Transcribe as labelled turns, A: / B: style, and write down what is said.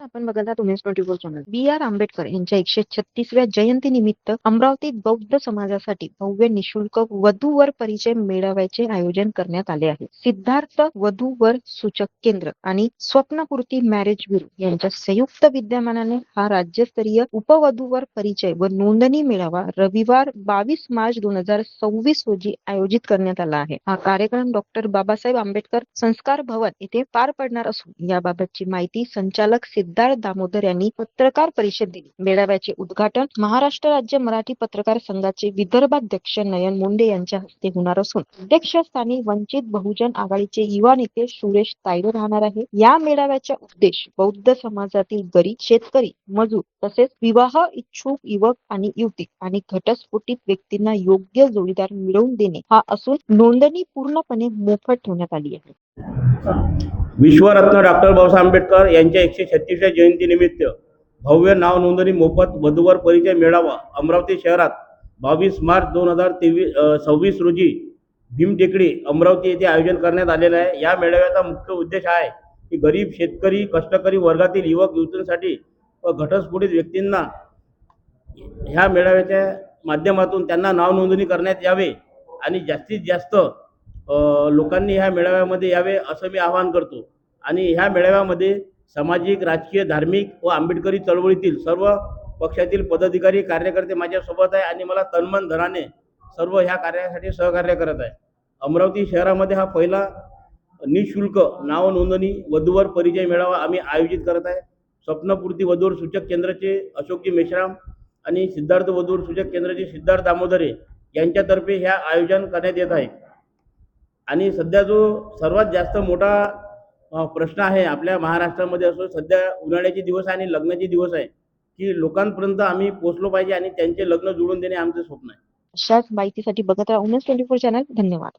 A: आपण बघत आहात उमेश 24 चॅनल. बी.आर. आंबेडकर यांच्या 136व्या जयंतीनिमित्त अमरावतीत बौद्ध समाजासाठी भव्य निशुल्क वधू-वर परिचय मेळाव्याचे आयोजन करण्यात आले आहे. सिद्धार्थ वधू-वर सूचक केंद्र आणि स्वप्नपूर्ती मॅरेज ब्युरो यांच्या संयुक्त विद्यमानाने हा राज्यस्तरीय उपवधूवर परिचय व नोंदणी मेळावा रविवार 22 मार्च 2026 रोजी आयोजित करण्यात आला आहे. हा कार्यक्रम डॉक्टर बाबासाहेब आंबेडकर संस्कार भवन येथे पार पडणार असून याबाबतची माहिती संचालक सिद्धार्थ दामोदर यांनी पत्रकार परिषद दिली. मेळाव्याचे उद्घाटन महाराष्ट्र राज्य मराठी पत्रकार संघाचे विदर्भाध्यक्ष नयन मुंडे यांच्या हस्ते होणार असून अध्यक्षस्थानी वंचित बहुजन आघाडीचे युवा नेते सुरेश तायडे राहणार आहे. या मेळाव्याचा उद्देश बौद्ध समाजातील गरीब शेतकरी मजूर तसेच विवाह इच्छुक युवक आणि युवती आणि घटस्फोटित व्यक्तींना योग्य जोडीदार मिळवून देणे हा असून नोंदणी पूर्णपणे मोफत ठेवण्यात आली आहे.
B: विश्वरत्न डॉक्टर बाबासाहेब आंबेडकर यांच्या 136व्या जयंतीनिमित्त भव्य नाव नोंदणी मोफत वधूवर परिचय मेळावा अमरावती शहरात 22 मार्च 2026 रोजी भीमटेकडी अमरावती येथे आयोजन करण्यात आलेलं आहे. या मेळाव्याचा मुख्य उद्देश आहे की गरीब शेतकरी कष्टकरी वर्गातील युवक युवतींसाठी व घटस्फोटित व्यक्तींना ह्या मेळाव्याच्या माध्यमातून त्यांना नाव नोंदणी करण्यात यावे आणि जास्तीत जास्त लोकांनी ह्या मेळाव्यामध्ये यावे असं मी आवाहन करतो. आणि ह्या मेळाव्यामध्ये सामाजिक राजकीय धार्मिक व आंबेडकरी चळवळीतील सर्व पक्षातील पदाधिकारी कार्यकर्ते माझ्यासोबत आहे आणि मला तनमन धनाने सर्व ह्या कार्यासाठी सहकार्य करत आहे. अमरावती शहरामध्ये हा पहिला निशुल्क नाव नोंदणी वधूवर परिचय मेळावा आम्ही आयोजित करत आहे. स्वप्नपूर्ती वधूवर सूचक केंद्राचे अशोकजी मेश्राम आणि सिद्धार्थ वधूवर सूचक केंद्राचे सिद्धार्थ दामोदरे यांच्यातर्फे ह्या आयोजन करण्यात येत आहे. आणि सध्या जो सर्वात जास्त मोठा प्रश्न आहे आपल्या महाराष्ट्रामध्ये असो सध्या उन्हाळ्याचे दिवस आहे आणि लग्नाचे दिवस आहे की लोकांपर्यंत आम्ही पोहोचलो पाहिजे आणि त्यांचे लग्न जुळून देणे आमचे स्वप्न आहे.
A: अशाच माहितीसाठी बघत राहा उमेश 24 चॅनल. धन्यवाद.